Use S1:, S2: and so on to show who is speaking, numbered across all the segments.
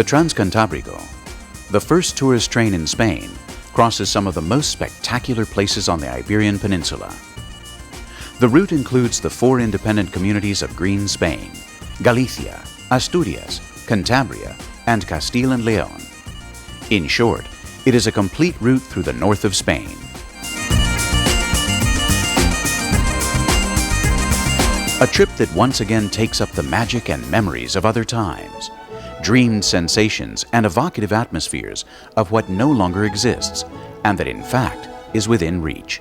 S1: The Transcantabrico, the first tourist train in Spain, crosses some of the most spectacular places on the Iberian Peninsula. The route includes the 4 independent communities of Green Spain: Galicia, Asturias, Cantabria, and Castile and Leon. In short, it is a complete route through the north of Spain. A trip that once again takes up the magic and memories of other times, dreamed sensations and evocative atmospheres of what no longer exists, and that in fact is within reach.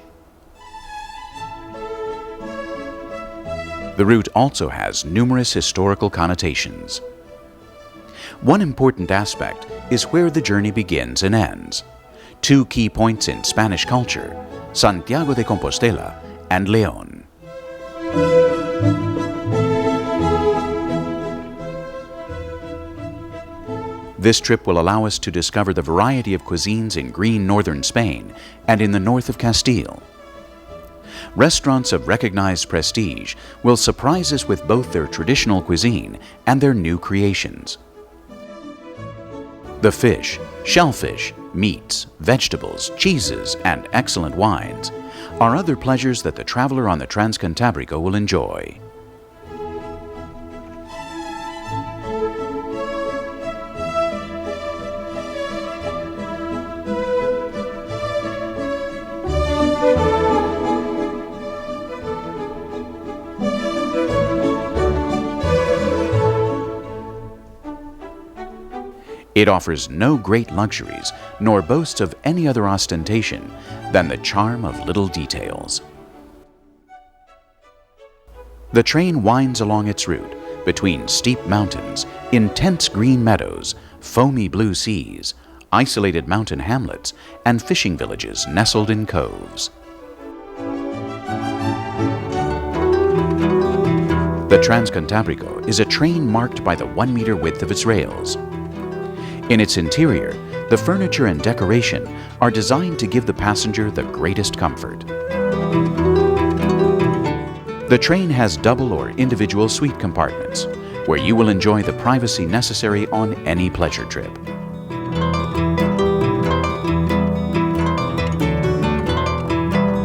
S1: The route also has numerous historical connotations. One important aspect is where the journey begins and ends. 2 key points in Spanish culture, Santiago de Compostela and León. This trip will allow us to discover the variety of cuisines in green northern Spain and in the north of Castile. Restaurants of recognized prestige will surprise us with both their traditional cuisine and their new creations. The fish, shellfish, meats, vegetables, cheeses, and excellent wines are other pleasures that the traveler on the Transcantabrico will enjoy. It offers no great luxuries, nor boasts of any other ostentation than the charm of little details. The train winds along its route between steep mountains, intense green meadows, foamy blue seas, isolated mountain hamlets, and fishing villages nestled in coves. The Transcantabrico is a train marked by the 1-meter width of its rails. In its interior, the furniture and decoration are designed to give the passenger the greatest comfort. The train has double or individual suite compartments, where you will enjoy the privacy necessary on any pleasure trip.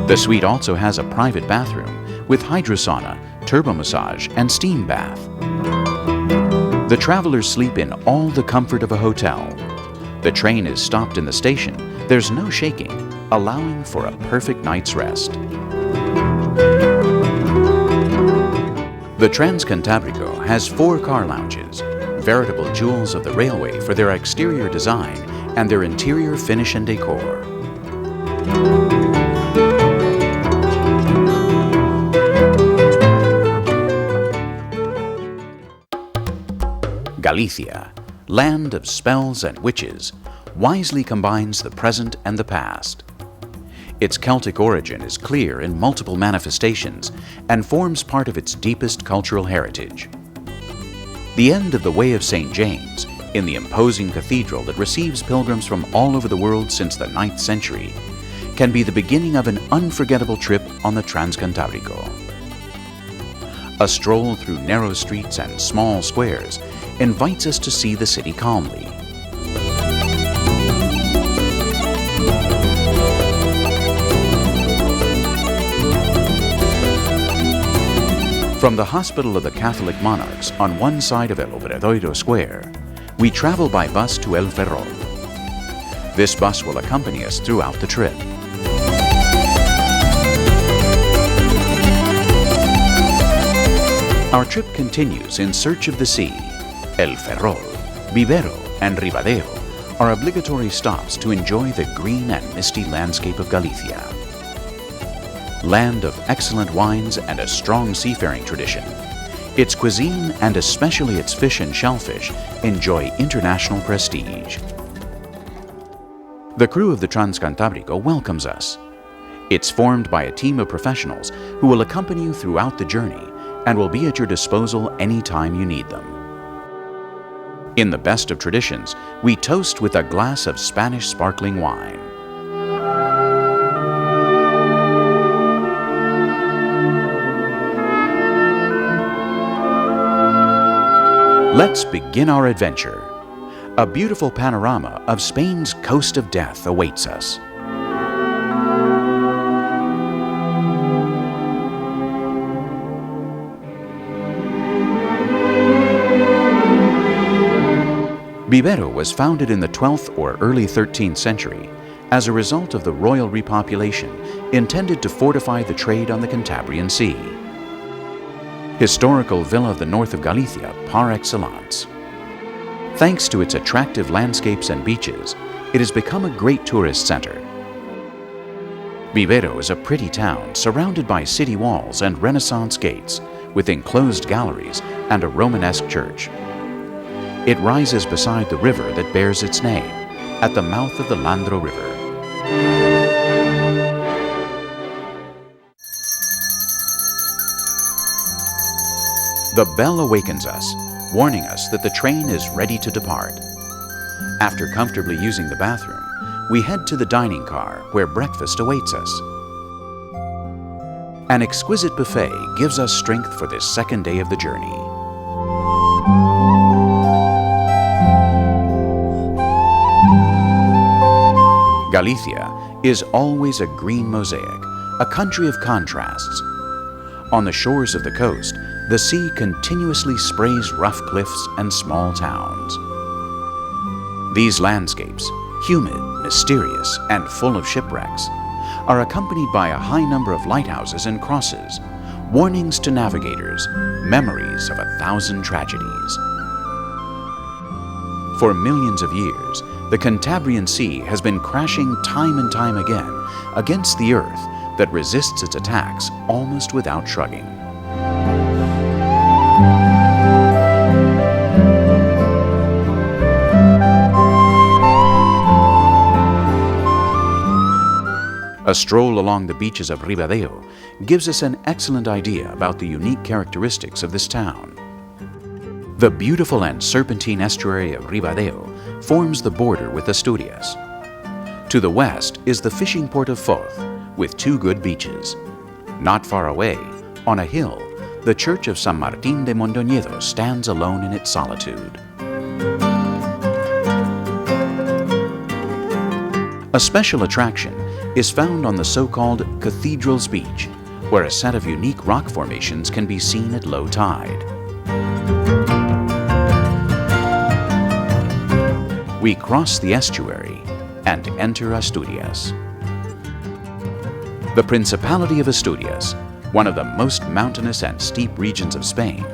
S1: The suite also has a private bathroom with hydrosauna, turbo massage, and steam bath. The travelers sleep in all the comfort of a hotel. The train is stopped in the station. There's no shaking, allowing for a perfect night's rest. The Transcantabrico has 4 car lounges, veritable jewels of the railway for their exterior design and their interior finish and decor. Galicia, land of spells and witches, wisely combines the present and the past. Its Celtic origin is clear in multiple manifestations and forms part of its deepest cultural heritage. The end of the Way of St. James, in the imposing cathedral that receives pilgrims from all over the world since the 9th century, can be the beginning of an unforgettable trip on the Transcantabrico. A stroll through narrow streets and small squares invites us to see the city calmly. From the Hospital of the Catholic Monarchs on one side of El Obradoiro Square, we travel by bus to El Ferrol. This bus will accompany us throughout the trip. Our trip continues in search of the sea. El Ferrol, Vivero, and Ribadeo are obligatory stops to enjoy the green and misty landscape of Galicia. Land of excellent wines and a strong seafaring tradition, its cuisine and especially its fish and shellfish enjoy international prestige. The crew of the Transcantabrico welcomes us. It's formed by a team of professionals who will accompany you throughout the journey and will be at your disposal anytime you need them. In the best of traditions, we toast with a glass of Spanish sparkling wine. Let's begin our adventure. A beautiful panorama of Spain's coast of death awaits us. Vivero was founded in the 12th or early 13th century as a result of the royal repopulation intended to fortify the trade on the Cantabrian Sea. Historical villa of the north of Galicia par excellence. Thanks to its attractive landscapes and beaches, it has become a great tourist center. Vivero is a pretty town surrounded by city walls and Renaissance gates with enclosed galleries and a Romanesque church. It rises beside the river that bears its name, at the mouth of the Landro River. The bell awakens us, warning us that the train is ready to depart. After comfortably using the bathroom, we head to the dining car where breakfast awaits us. An exquisite buffet gives us strength for this second day of the journey. Galicia is always a green mosaic, a country of contrasts. On the shores of the coast, the sea continuously sprays rough cliffs and small towns. These landscapes, humid, mysterious, and full of shipwrecks, are accompanied by a high number of lighthouses and crosses, warnings to navigators, memories of 1,000 tragedies. For millions of years, the Cantabrian Sea has been crashing time and time again against the earth that resists its attacks almost without shrugging. A stroll along the beaches of Ribadeo gives us an excellent idea about the unique characteristics of this town. The beautiful and serpentine estuary of Ribadeo forms the border with Asturias. To the west is the fishing port of Feve, with 2 good beaches. Not far away, on a hill, the church of San Martín de Mondoñedo stands alone in its solitude. A special attraction is found on the so-called Cathedral's Beach, where a set of unique rock formations can be seen at low tide. We cross the estuary and enter Asturias. The Principality of Asturias, one of the most mountainous and steep regions of Spain,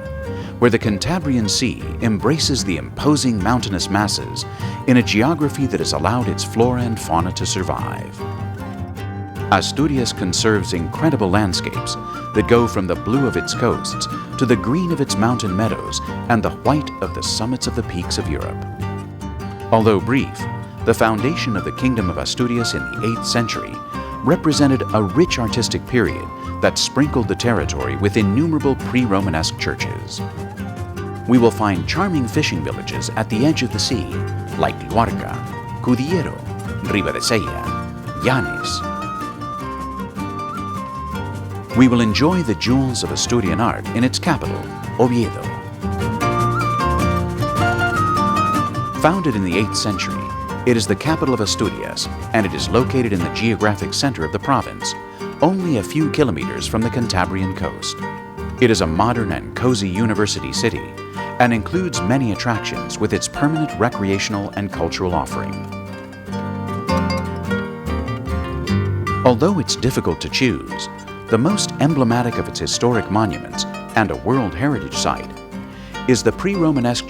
S1: where the Cantabrian Sea embraces the imposing mountainous masses in a geography that has allowed its flora and fauna to survive. Asturias conserves incredible landscapes that go from the blue of its coasts to the green of its mountain meadows and the white of the summits of the peaks of Europe. Although brief, the foundation of the Kingdom of Asturias in the 8th century represented a rich artistic period that sprinkled the territory with innumerable pre-Romanesque churches. We will find charming fishing villages at the edge of the sea, like Luarca, Cudillero, Ribadesella, Llanes. We will enjoy the jewels of Asturian art in its capital, Oviedo. Founded in the 8th century, it is the capital of Asturias, and it is located in the geographic center of the province, only a few kilometers from the Cantabrian coast. It is a modern and cozy university city, and includes many attractions with its permanent recreational and cultural offering. Although it's difficult to choose, the most emblematic of its historic monuments and a World Heritage Site is the pre-Romanesque church